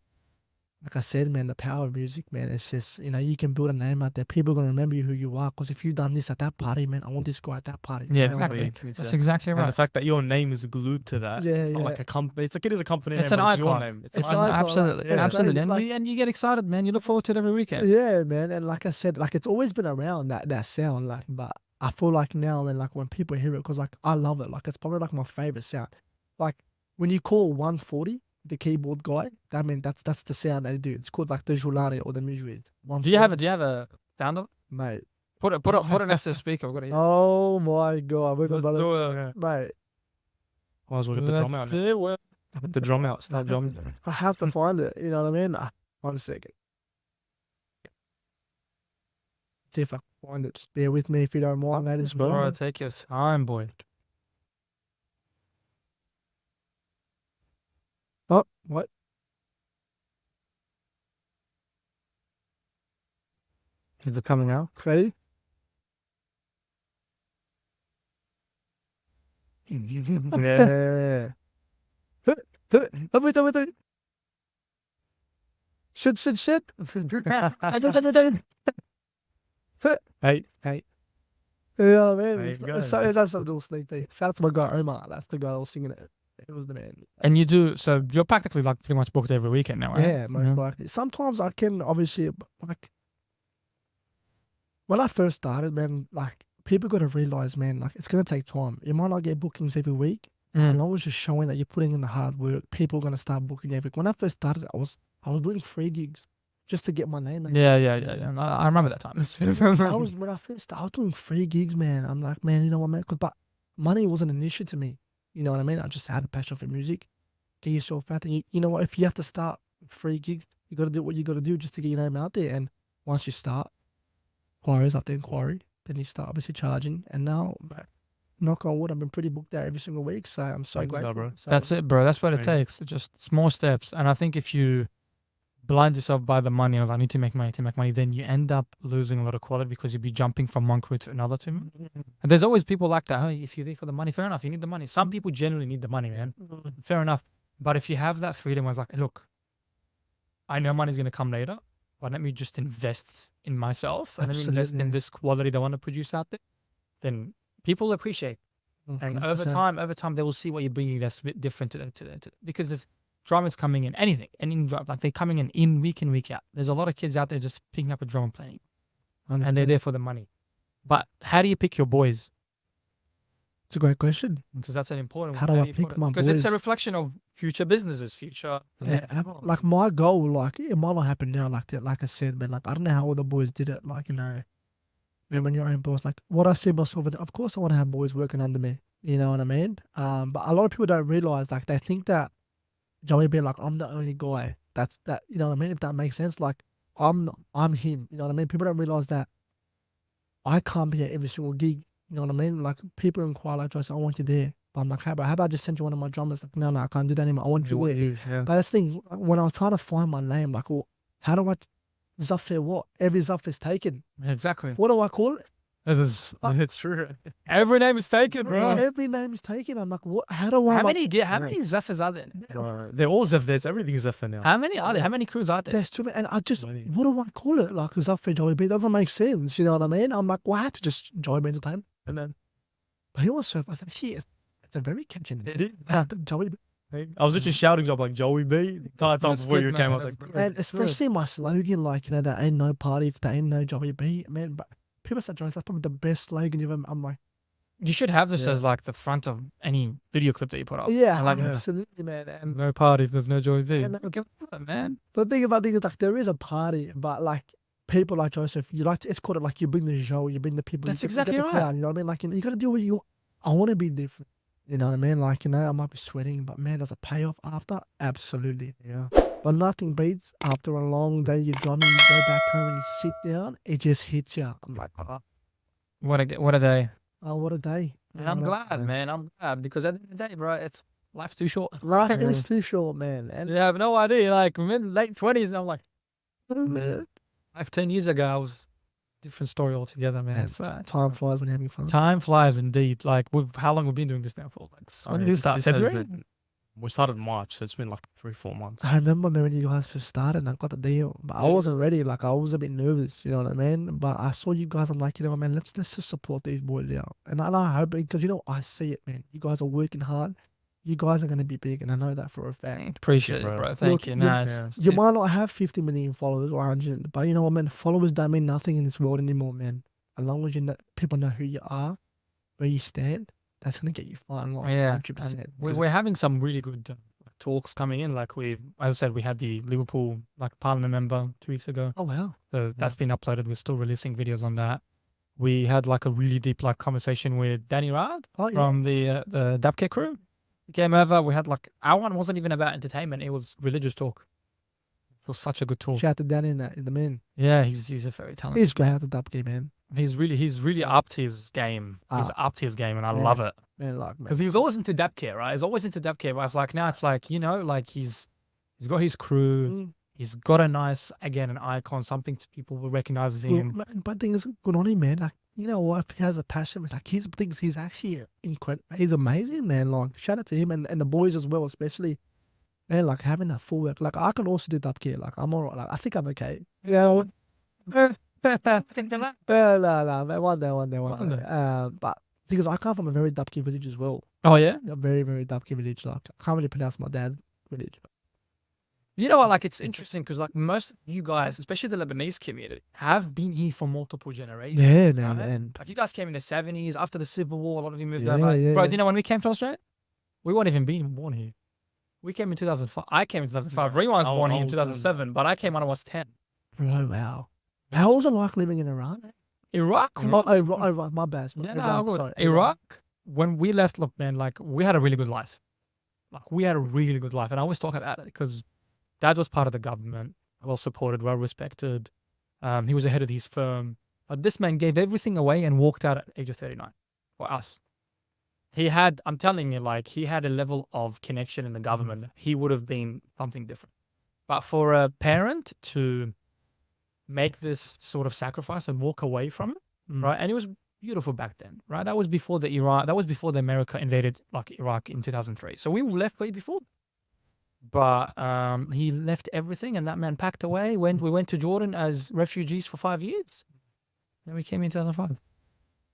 like I said, man, the power of music, man, it's just, you know, you can build a name out there. People are going to remember you who you are. Because if you've done this at that party, man, I want this guy at that party. Yeah, You know what I exactly. mean? That's exactly And the right. fact that your name is glued to that, Yeah, it's not yeah. like a company. It's like it is a company It's name, an but it's your icon. name. It's an an icon. icon. Absolutely, Yeah, absolutely. it's like- And you get excited, man. You look forward to it every weekend. Yeah, man. And like I said, like it's always been around that sound. Like, but I feel like now, man, like when people hear it, because like I love it. Like it's probably like my favorite sound. Like when you call 140 the keyboard guy, I mean that's the sound they do. It's called like the Julani or the Mujrid. Do you have a sound of it? Mate? Put it next to the speaker. I've got to hear. Oh my god, we've got Let's brother- do it. mate. Might as well get the drum out. Put the drum out. Start drumming. I have to find it. You know what I mean? 1 second. See if I can find it. Just bear with me if you don't mind, ladies. and Bro, gentlemen. take your time, boy. Oh, what? Is it coming out? Ready? Yeah. Wait. Shit. Hey, You know what I mean? There you It's- go. So that's a little sneak peek. Shout out to my guy Omar. That's the guy that was singing it. It was the man. And you do, so you're practically like pretty much booked every weekend now, right? Yeah, most likely. Sometimes I can obviously like when I first started, man. Like people got to realize, man. Like it's gonna take time. You might not get bookings every week. And I was just showing that you're putting in the hard work. People are gonna start booking every. When I first started, I was doing free gigs just to get my name. Yeah. I remember that time. When I first started, I was doing free gigs, man. I'm like, man, you know what, man? But money wasn't an issue to me. You know what I mean? I just had a passion for music. Get yourself out there. You know what? If you have to start free gigs, you got to do what you got to do just to get your name out there. And once you start, inquiries after inquiry, then you start obviously charging. And now, knock on wood, I've been pretty booked out every single week. So I'm so Thank you, grateful. bro. So, That's it, bro. That's what it Thank you. takes. Just small steps. And I think if you blind yourself by the money, I need to make money, then you end up losing a lot of quality because you'll be jumping from one career to another too. And there's always people like that. Hey, if you're there for the money, fair enough. You need the money. Some people generally need the money, man. Fair enough. But if you have that freedom, where it's like, look, I know money's gonna come later, but let me just invest in myself and let me invest in Absolutely. this quality they want to produce out there. Then people appreciate. And over 100%. time, they will see what you're bringing that's a bit different to because there's drummers coming in, anything, like they're coming in week in, week out. There's a lot of kids out there just picking up a drum and playing, and they're 100%. there for the money. But how do you pick your boys? It's a great question. Because that's an important How one. do I you pick put it? my Because it's a boys? reflection of future businesses, future. Yeah, like my goal, like it might not happen now, like that, like I said, but like I don't know how all the boys did it. Like when you're own boss, like what I see myself, of course I want to have boys working under me. You know what I mean? But a lot of people don't realize, like they think that Joey being like I'm the only guy. That's that. You know what I mean? If that makes sense, like I'm him. You know what I mean? People don't realize that I can't be at every single gig. You know what I mean? Like people inquire like, Joyce, I want you there. But I'm like, how about I just send you one of my drummers? Like, no, I can't do that anymore. I want you there. Yeah. But that's the thing, when I was trying to find my name, like, well, how do I Zafir what? Every Zafir is taken. Exactly. What do I call it? It's true. Every name is taken, bro. Every name is taken. I'm like, what? How do I? How like, many Zephyrs are there? They're all Zephyrs. Everything's Zephyr now. How many are there? How many crews are there? There's too many. And I just, Many. what do I call it? Like, Zafir Joey B. It doesn't make sense. You know what I mean? I'm like, well, I had to just Joey B. Entertainment. And then, but he was so, I said, shit, it's a very catchy name. It is. Joey B. I was literally shouting job like Joey B. The entire time That's before good, you man. came. I was That's like, good. And especially my slogan, like, there ain't no party if there ain't no Joey B. Man, but people say, Joyce, that's probably the best slogan you've ever. I'm like, You should have this Yeah. as like the front of any video clip that you put up. yeah, I like Yeah. absolutely, man. And no party if there's no Joey V. And Give a fuck, man. the thing about things is, like, there is a party, but like people like Joseph, you like to, it's called it like you bring the show, you bring the people. That's you get exactly the right. crowd, you know what I mean? Like, you got to do what you. I want to be different. You know what I mean? Like, I might be sweating, but man, there's a payoff after. Absolutely. yeah. But nothing beats after a long day you're drumming, you go back home and you sit down, it just hits you. I'm like, What a day. oh, what a day. And I'm glad, man. I'm glad because at the end of the day, bro, life's too short. Right, it was too short, man. And You have no idea. Like I'm in late 20s, and I'm like, man, like 10 years ago, I was different story altogether, man. man, So, time flies when you're having fun. time flies indeed. Like, how long we've been doing this now for? Like, when did we start? This has February? we started March, so it's been like 3-4 months. I remember when you guys first started and I got the deal, but I wasn't ready. Like, I was a bit nervous, you know what I mean? But I saw you guys, I'm like, man, let's just support these boys out. And I hope, because I see it, man. You guys are working hard. You guys are going to be big, and I know that for a fact. Appreciate it, bro. bro. Thank Look, you. you- Nah, yeah. You might not have 50 million followers or 100, but you know what, man? Followers don't mean nothing in this world anymore, man. As long as people know who you are, where you stand, that's going to get you far in life. Yeah, 100%. and we're having some really good talks coming in. Like as I said, we had the Liverpool Parliament member 2 weeks ago. Oh, wow. So that's been uploaded. We're still releasing videos on that. We had like a really deep conversation with Danny Rad Oh, yeah. from the Dabcare crew. He came over. We had our one wasn't even about entertainment. It was religious talk. It was such a good talk. Shout out to Danny in the man. Yeah, he's a very talented. He's great at the dub game, man. He's really upped his game. He's upped his game, and I Yeah. love it. Man, like, man. Because he was always into Dabcare, right? He's always into Dabcare. But it's like now it's like, he's got his crew. Mm. He's got a nice, again, an icon, something people will recognize Well, him. man, but thing is, good on him, man. Like, you know what? If he has a passion, like, he's actually incredible. He's amazing, man. Like, shout out to him and the boys as well, especially. Man, like, having that full work. Like, I can also do dub care. Like, I'm all right. Like, I think I'm okay. You know? No, man. One day. But because I come from a very dub care village as well. Oh, yeah? A very, very dub care village. Like, I can't really pronounce my dad's village. You know what? It's interesting because most of you guys, especially the Lebanese community, have been here for multiple generations. Yeah, right? man. Like you guys came in the 70s after the Civil War. A lot of you moved Yeah, over. yeah, Bro, yeah. do you know when we came to Australia? We weren't even born here. We came in 2005. I came in 2005. Yeah. Rewan was I born here in was 2007, but I came when I was 10. Bro, wow. How was it like living in Iran? Iraq? Oh, my bad. Yeah, Iraq, no, sorry. Iraq, when we left, look, man, we had a really good life. We had a really good life. And I always talk about it because Dad was part of the government, well supported, well respected. He was ahead of his firm. But this man gave everything away and walked out at age of 39 for us. I'm telling you, he had a level of connection in the government. He would have been something different. But for a parent to make this sort of sacrifice and walk away from it, right? And it was beautiful back then, right? That was before the America invaded Iraq in 2003. So we left way before. but he left everything, and that man packed away. We went to Jordan as refugees for 5 years. Then we came in 2005.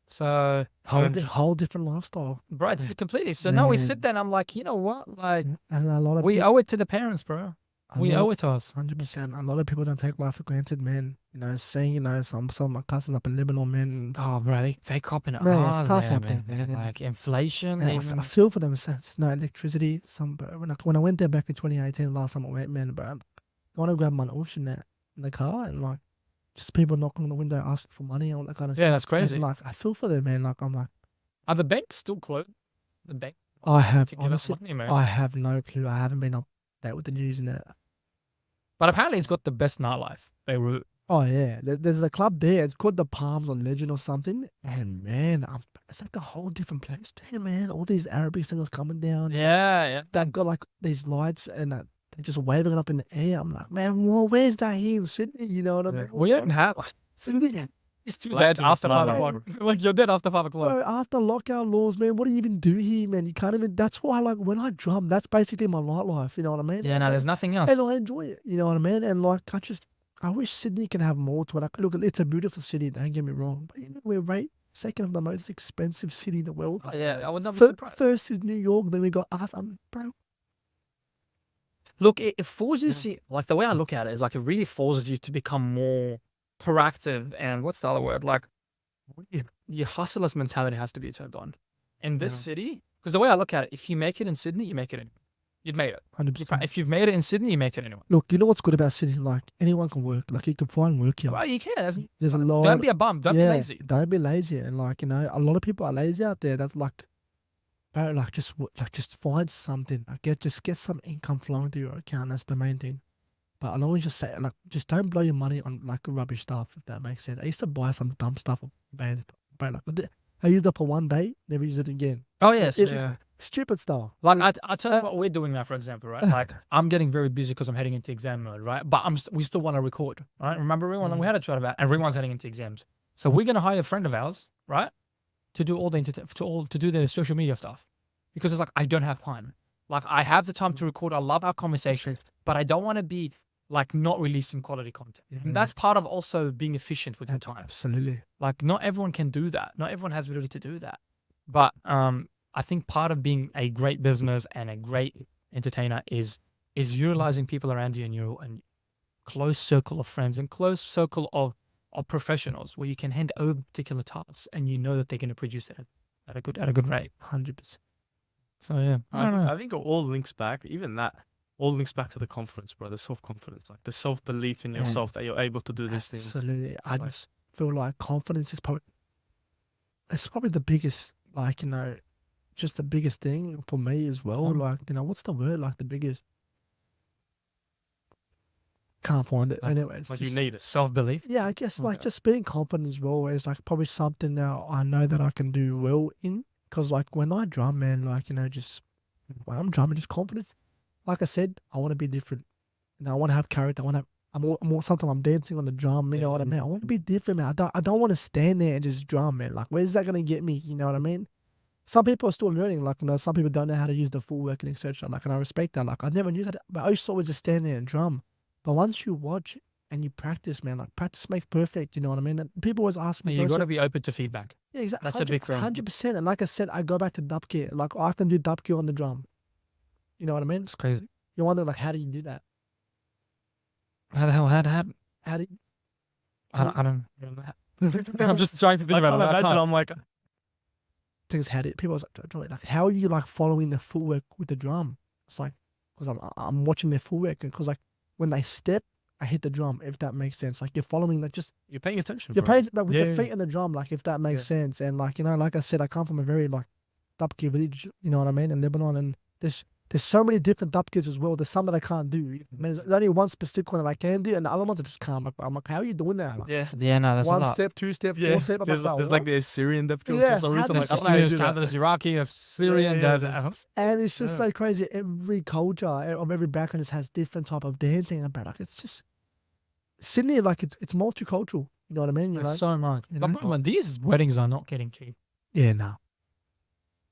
So, Whole different lifestyle. bro, it's completely. So now we sit Man. there, and I'm like, you know what? Like, And a lot of we people, owe it to the parents, bro. We owe it to us. 100%. A lot of people don't take life for granted, man. You know, seeing, you know, some of my cousins up in Lebanon, man. Oh, bro, they copping it Man, it's hard tough there, out there, man. man. Like inflation. Man, even- I feel for them. Since no electricity. When I went there back in 2018, last time I went, man, bro, I want to grab my ocean net in the car and like just people knocking on the window asking for money and all that kind of Yeah, stuff. that's crazy. And, like I feel for them, man. Like I'm like, Are the banks still closed? The bank I have to give us honestly, money, man. I have no clue. I haven't been up there with the news and that. But apparently, it's got the best nightlife. Beirut. Oh yeah, there's a club there. It's called the Palms or Legend or something. And man, it's like a whole different place there, man. All these Arabic singers coming down. Yeah. They've got like these lights and they're just waving it up in the air. I'm like, man, well, where's that here in Sydney? You know what I mean? We don't have. Sydney. It's too Black dead Kings after 5 nightlife. o'clock. Like, you're dead after 5 o'clock. Bro, after lockout laws, man, what do you even do here, man? You can't even. That's why, like, when I drum, that's basically my nightlife. You know what I mean? Yeah, no, there's nothing else. And I enjoy it. You know what I mean? And like, I wish Sydney can have more to it. Like, look, it's a beautiful city. Don't get me wrong, but you know, we're right second of the most expensive city in the world. Oh, yeah, I would not be surprised. First is New York, then we got us. Bro, Look, it forces you, see, like the way I look at it is like it really forces you to become more proactive and what's the other word? Like your hustler's mentality has to be turned on. In this city, because the way I look at it, if you make it in Sydney, you make it anywhere. You'd made it. 100%. If you've made it in Sydney, you make it anywhere. Look, you know what's good about Sydney? Like, anyone can work. Like, you can find work here. Well, you can. There's a lot. Don't be a bum. Don't be lazy. Don't be lazy. And like, you know, a lot of people are lazy out there. That's like, bro, like just find something. Like, just get some income flowing through your account. That's the main thing. But I'll always just say, like, just don't blow your money on like rubbish stuff. If that makes sense. I used to buy some dumb stuff, but like, I used it for one day, never used it again. Oh, yes. Yeah. Stupid stuff. Like I tell you what we're doing now, for example, right? Like I'm getting very busy because I'm heading into exam mode, right? But we still want to record, right? Remember Rewan? We had a chat about, and Rewan's heading into exams, so we're gonna hire a friend of ours, right, to do all the to do the social media stuff, because it's like I don't have time. Like I have the time to record. I love our conversation, but I don't want to be like not releasing quality content. And that's part of also being efficient with your time. Absolutely. Like not everyone can do that. Not everyone has the ability to do that. But I think part of being a great business and a great entertainer is utilizing people around you and your close circle of friends and close circle of professionals where you can hand over particular tasks and you know that they're going to produce it at a good rate. 100%. So yeah, I don't know. I think it all links back, even that, all links back to the confidence, bro. The self-confidence, like the self-belief in yourself that you're able to do these things. Absolutely. I just feel like confidence is probably the biggest, like, you know, just the biggest thing for me as well. Like, you know, what's the word? Like the biggest. Can't find it. Anyways. Like you need it. Self-belief. Yeah, I guess like just being confident as well is like probably something that I know that I can do well in. Because like when I drum, man, like, you know, just when I'm drumming, just confidence. Like I said, I want to be different. You know, I want to have character. Sometimes I'm dancing on the drum. You know what I mean? I want to be different, man. I don't want to stand there and just drum, man. Like, where's that gonna get me? You know what I mean? Some people are still learning. Like, you know, some people don't know how to use the footwork and etc. Like, and I respect that. Like, I never knew that, but I used to always just stand there and drum. But once you watch and you practice, man, like practice makes perfect. You know what I mean? And people always ask me. You got to be open to feedback. Yeah, exactly. That's a big thing. 100%. And like I said, I go back to dub kit. Like, I can do dub kit on the drum. You know what I mean? It's crazy. You wonder, like, how do you do that? How the hell had it happen? How do you? I don't. I'm just trying to think Like, about it. I imagine can't. I'm like, Things how do people was like, how are you like following the footwork with the drum? It's like, because I'm watching their footwork, because like when they step, I hit the drum. If that makes sense, like you're following, like just you're paying attention. you're bro. paying like, with Yeah, your yeah. feet in the drum, like if that makes sense. And like, you know, like I said, I come from a very like dubki village, you know what I mean, in Lebanon, and there's so many different dubkis as well. There's some that I can't do. I mean, there's only one specific one that I can do, and the other ones I just can't. I'm like, how are you doing that? Like, Yeah. No, that's a one lot. step, two step, Yeah. four step. I'm There's like, like what? the Assyrian depth Yeah, for some reason. how Like, does I don't know how to do that. There's Iraqi, there's Syrian, Yeah, there's And it's just so crazy. Every culture of every background just has different type of dancing about. Like, it's just Sydney, like it's multicultural. You know what I mean? You know? so much. You But know? bro, these weddings are not getting cheap. Yeah, no.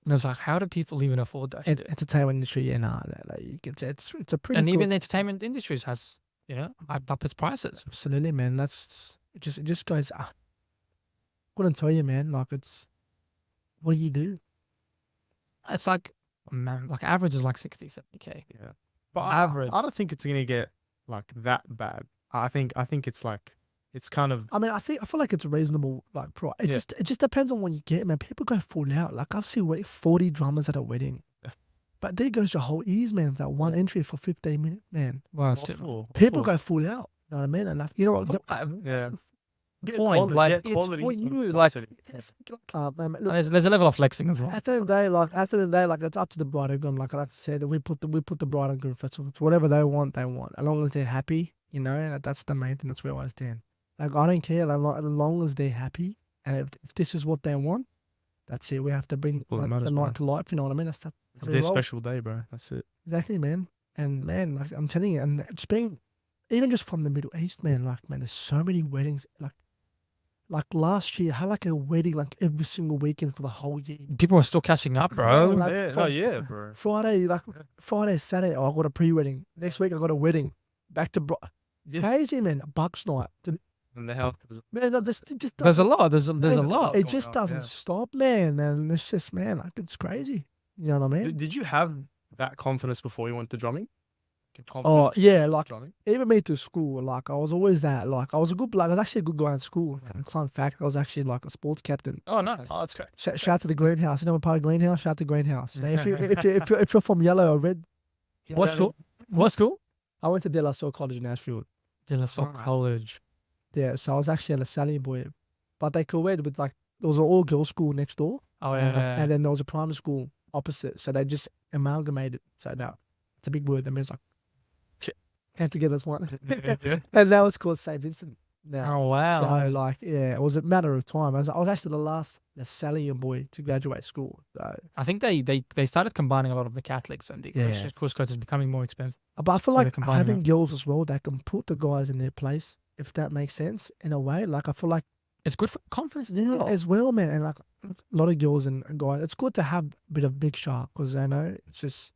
And it's like, how do people even afford that shit? Entertainment industry, yeah, nah, like, you can say it's a pretty And good, even the entertainment industries has, hyped up its prices. absolutely, man. That's it just goes. I couldn't tell you, man. Like it's, what do you do? It's like, man, like average is like 60, 70K. Yeah. But Average. I don't think it's gonna get like that bad. I think it's like it's kind of I mean, I feel like it's a reasonable like price. It Yeah. just depends on what you get, man. People go full out. Like I've seen 40 drummers at a wedding, but there goes your whole ears, man. That one entry for 15 minutes, man. Well, People go full out. You know what I mean? And like, you know what? yeah. point. Like, it's for you. Like, Man, look, there's a level of flexing as well. at the end of the day, like it's up to the bride and groom. Like I said, we put the bride and groom first. Whatever they want, they want. As long as they're happy, that's the main thing. That's where I stand. Like I don't care. Like, as long as they're happy, and if this is what they want, that's it. We have to bring Well, it like, matters, the bro. night to life. You know what I mean? That's that. It's their special day, bro. That's it. Exactly, man. And man, like I'm telling you, and it's been even just from the Middle East, man. Like man, there's so many weddings. Like last year, I had like a wedding like every single weekend for the whole year. People are still catching up, bro. Like, Yeah. from- Oh yeah, bro. Friday, Saturday, I got a pre-wedding. Next week, I got a wedding. Back to Yeah. crazy, man. A Bucks night. And the hell. Man, this it just There's doesn't, a lot. There's a lot. it going just on, doesn't yeah. stop, man. And it's just, man, like it's crazy. You know what I mean? Did you have that confidence before you went to drumming? Oh Confidence yeah, in like drumming? even me through school, like I was always that. Like I was a good, like I was actually a good guy in school. And fun fact, I was actually like a sports captain. Oh, nice. Oh, that's great. Shout out to the greenhouse. You know what part of greenhouse? Shout out to greenhouse. Now, if you're from yellow or red, What school? What school? I went to De La Salle College in Ashfield. De La Salle Alright. College. Yeah, so I was actually a LaSalle boy, but they co-ed with like there was an all girls school next door, Oh, and then there was a primary school opposite. So they just amalgamated. So now it's a big word. That means like came together as one, and now it's called St. Vincent now. Oh, wow. So like yeah, it was a matter of time. I was actually the last LaSallian boy to graduate school. So, I think they started combining a lot of the Catholics and the Yeah. Christian course is becoming more expensive. but I feel So they're like combining having girls as well, they can put the guys in their place, if that makes sense in a way. Like I feel like. It's good for confidence As well, man, and like a lot of girls and guys, it's good to have a bit of mixture because I know it's just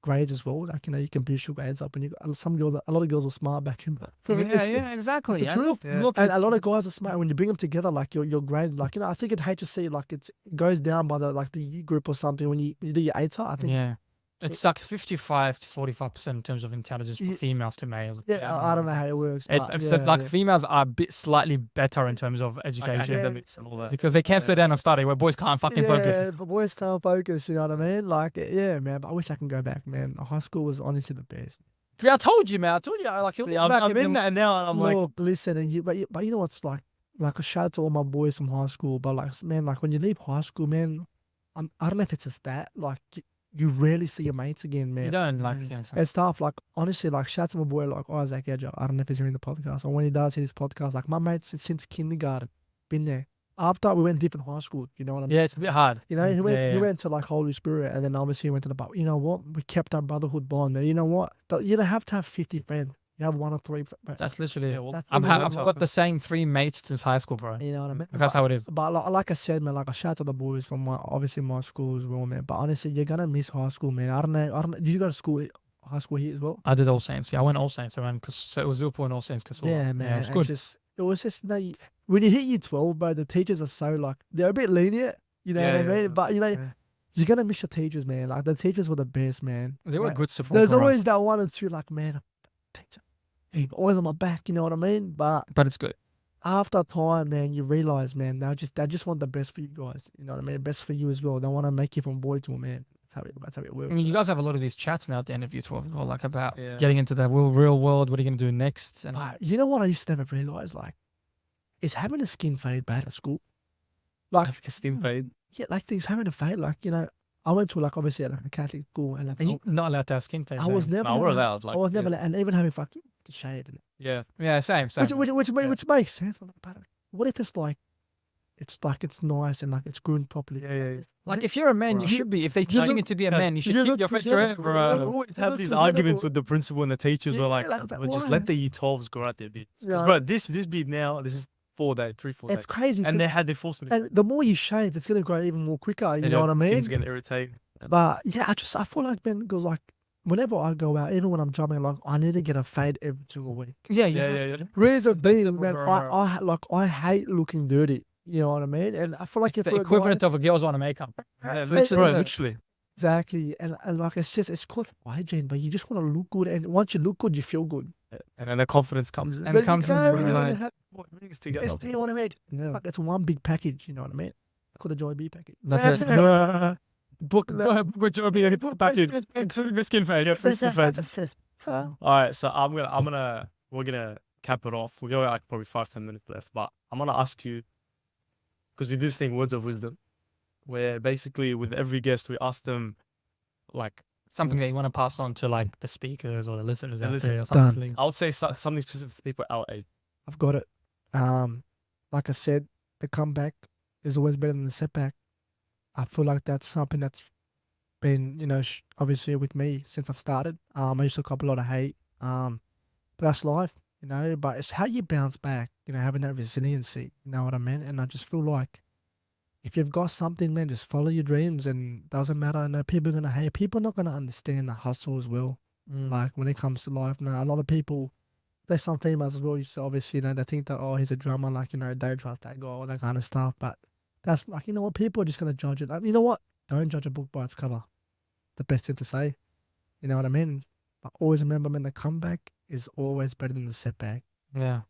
grades as well. Like you can boost your grades up, and you got a lot of girls are smart back in. exactly. It's the truth. Yeah. Look, And a lot of guys are smart when you bring them together. Like your grade, like I think I'd hate to see like it goes down by the year group or something when you do your ATAR. I think yeah. It's like 55 to 45% in terms of intelligence for Yeah. females to males. I don't know how it works. It's, but it's yeah, like yeah. females are a bit slightly better in terms of education Academics and all that. because they can't sit down and study where boys can't fucking focus. Yeah, but boys can't focus. You know what I mean? Like yeah, man. But I wish I can go back, man. High school was honestly the best. See, I told you, man. I told you. Like, he'll look back I'm and in that now, and I'm like, Look, listen, and but you know what's like a shout out to all my boys from high school. But like, man, like when you leave high school, man, I don't know if it's a stat. Like you rarely see your mates again, man. you don't like. It's tough. Like honestly, like shout out to my boy like Isaac Edger. I don't know if he's hearing the podcast or when he does hear this podcast. Like my mates since kindergarten, been there. After we went different high school, you know what I mean? Yeah, it's a bit hard. You know, he Yeah. went to like Holy Spirit, and then obviously he went to the. But you know what? We kept our brotherhood bond. And you know what? But you don't have to have 50 friends. You have 1 or 3. That's literally. yeah, well, That's I've really I've tough. got the same 3 mates since high school, bro. You know what I mean? That's how it is. But like I said, man, like I shout out to the boys from obviously my school as well, man. But honestly, you're gonna miss high school, man. I don't know. Did you go to school, high school here as well? I did All Saints. Yeah, I went All Saints. I went so it was 0 and All Saints. Yeah, man. it's and good. It was just when you hit year 12, bro, the teachers are so like they're a bit lenient. You know what I mean? But you're gonna miss your teachers, man. Like the teachers were the best, man. They were Like, good support. There's for us. always that 1 or 2, like man, teacher, he always on my back. You know what I mean? But but it's good. after time, man, you realize, man, they just want the best for you guys. You know what I mean? Best for you as well. They want to make you from boy to a man. That's how it works. I mean, you guys have a lot of these chats now at the end of year 12 as well, like about Yeah. getting into the real world. What are you gonna do next? And But you know what I used to never realize, like, is having a skin fade bad at school? Like, skin fade. yeah, like things having a fade. Like, I went to like obviously like a Catholic school, and like, are you not allowed to have skin fade? I was never. No, we're allowed- allowed. Like, I was never, and even having fucking to shave, and Yeah. Yeah, same. which makes sense. But what if it's nice and like it's groomed properly? Yeah. Like if you're a man, you Bro. should be. If they're You teaching don't- you to be a yeah, man, you should you keep don't- your you facial hair, don't- bro. We always have these Forgettable. arguments with the principal and the teachers. Yeah, We're like, like, "Well, just why? let the year 12s grow out their beards. 'Cause, Yeah. bro, this beard now, this is 4 days, 3-4 days. It's crazy. And they had they forced me. And the more you shave, it's gonna grow even more quicker. You And know what I mean? Things getting irritated. But yeah, I feel like, man, because like whenever I go out, even when I'm drumming, like I need to get a fade every single week. Yeah, Yeah. Reason being, man, Right. I hate looking dirty. You know what I mean? And I feel like if the you're a equivalent guy, of a girl's want to makeup. Yeah, Literally. literally. exactly, and like it's called hygiene, but you just want to look good, and once you look good, you feel good. And then the confidence comes in. And But it comes you in can't really really like, have- Brings together. it's, you know what I mean? Yeah. Like it's one big package. You know what I mean? Called the Joy B package. that's it. Book with your package, including the skin fade. All right, so we're gonna cap it off. We got like probably 5-10 minutes left, but I'm gonna ask you, because we do this thing, words of wisdom, where basically with every guest we ask them, like, Something that you want to pass on to like the speakers or the listeners out listen, there or done. something. I would say something specific to people our age. I've got it. Like I said, the comeback is always better than the setback. I feel like that's something that's been, obviously with me since I've started. I used to cop a lot of hate. But that's life, but it's how you bounce back, having that resiliency, you know what I mean? And I just feel like if you've got something, man, just follow your dreams, and doesn't matter. I know people are going to hate. People are not going to understand the hustle as well. Like when it comes to life, a lot of people, there's some females as well, obviously, they think that, oh, he's a drummer, like, don't trust that guy, all that kind of stuff. But that's like, you know what, people are just going to judge it. Like, you know what? Don't judge a book by its cover. The best thing to say. You know what I mean? But always remember, man, the comeback is always better than the setback. Yeah,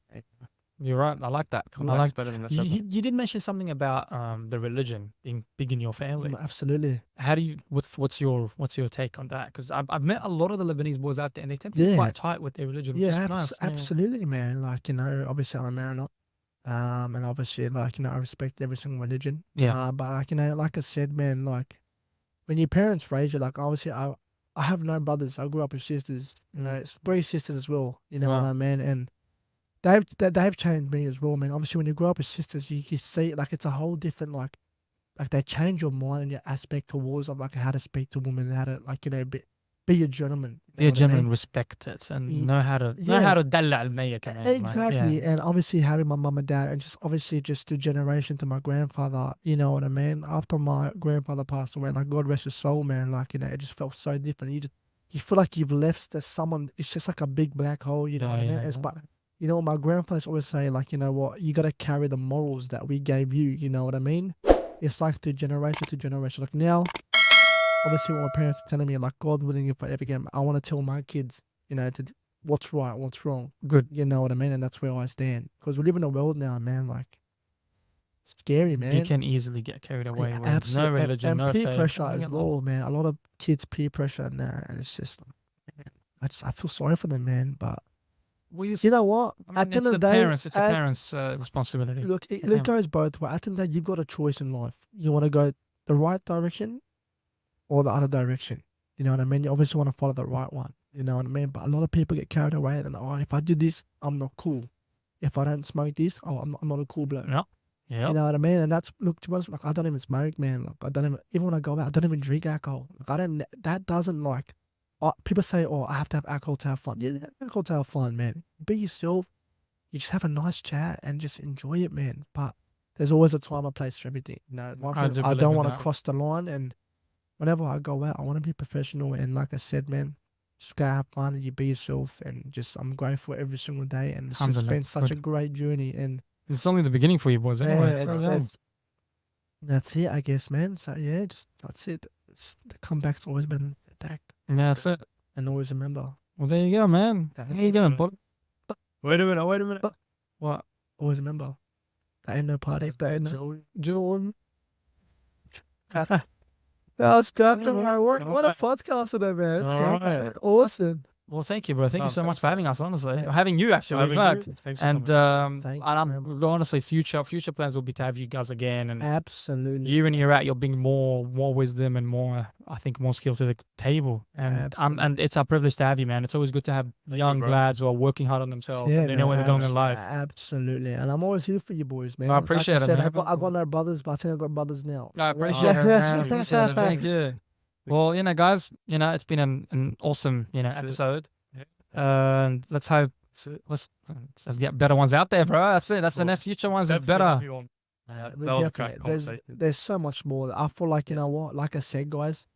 you're right. I like that. I like. better than the You did mention something about the religion being big in your family. Absolutely. How do you? What's your take on that? Because I've met a lot of the Lebanese boys out there, and they tend to be Yeah. quite tight with their religion. Which Yeah, is nice. Yeah. absolutely, man. Like, obviously I'm a Maronite. And obviously, like, I respect every single religion. Yeah. But like, like I said, man, like when your parents raise you, like obviously I have no brothers. I grew up with sisters. It's 3 sisters as well. You know what Wow. I mean? And they've changed me as well, man. Obviously, when you grow up with sisters, you see like it's a whole different like they change your mind and your aspect towards like how to speak to women, how to like be a gentleman. Be a gentleman, respect it, and know how to dalla al maya كمان. Exactly, and obviously having my mum and dad, and just obviously just the generation to my grandfather. You know what I mean? After my grandfather passed away, like God rest his soul, man. Like it just felt so different. You feel like you've left someone. It's just like a big black hole. You know what I mean? But my grandfather's always say, like, you know what, you got to carry the morals that we gave you. You know what I mean? It's like through generation to generation. Like now, obviously, what my parents are telling me, like, God willing, if I ever get, I want to tell my kids, what's right, what's wrong. Good. You know what I mean? And that's where I stand. Because we live in a world now, man, like, scary, man. You can easily get carried away with Absolutely. no religion, and no peer faith, pressure nothing as at all. well, man. A lot of kids peer pressure now, and it's just, I feel sorry for them, man. But you know what? At the end of the day, it's a parent's responsibility. Look, it goes both ways. At the end of the day, you've got a choice in life. You want to go the right direction or the other direction. You know what I mean? You obviously want to follow the right one. You know what I mean? But a lot of people get carried away and, if I do this, I'm not cool. If I don't smoke this, I'm not a cool bloke. No. Yeah. You know what I mean? And that's, look, to be honest, like, I don't even smoke, man. Like, I don't even when I go out, I don't even drink alcohol. Like, that doesn't like, people say, I have to have alcohol to have fun. Yeah, alcohol to have fun, man. Be yourself. You just have a nice chat and just enjoy it, man. But there's always a time and place for everything. I don't want to cross the line. And whenever I go out, I want to be professional. And like I said, man, just go have fun and you be yourself. And just, I'm grateful every single day. And it's just been such a great journey. And it's only the beginning for you boys anyway. That's it, I guess, man. So yeah, that's it. The comeback's always been attacked. Yeah, that's it. And always remember. Well, there you go, man. How you doing, bud? Wait a minute. What? Always remember. There ain't no party. There ain't no Jordan. That's good. What a podcast today, man. Right. Awesome. Well, thank you, bro. Thank you so much for having us, honestly. Having you, actually, in Having fact. you. Thanks And you, honestly, future plans will be to have you guys again. And absolutely. Year in, year out, you'll bring more wisdom and more skill to the table. And it's our privilege to have you, man. It's always good to have young lads who are working hard on themselves. Yeah, and they know what they're doing in life. Absolutely. And I'm always here for you boys, man. I appreciate it, man. I've got no brothers, but I think I've got brothers now. I appreciate it, man. I appreciate it. Thank you. Well, guys, it's been an awesome, episode. And let's hope That's it. There's better ones out there, bro. That's it. That's the course. next future ones. Is Definitely better. have you on. Yeah, That was a great definitely. conversation. There's so much more. I feel like, you know what, like I said, guys,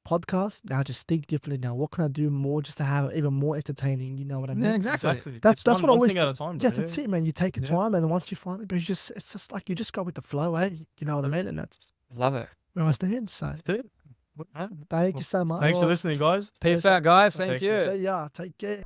podcast, now just think differently now. What can I do more just to have it even more entertaining? You know what I mean? Yeah, exactly. Exactly. That's It's what I one always thing at a time, Yeah, bro. that's it, man. You take your Yeah. time, and then once you find it, but it's just like you just go with the flow, eh? You know what I mean? And that's Love it. where I stand. So That's it. thank you so much. Thanks for listening, guys. Peace out, guys. Thank Take you. care. See ya. Take care.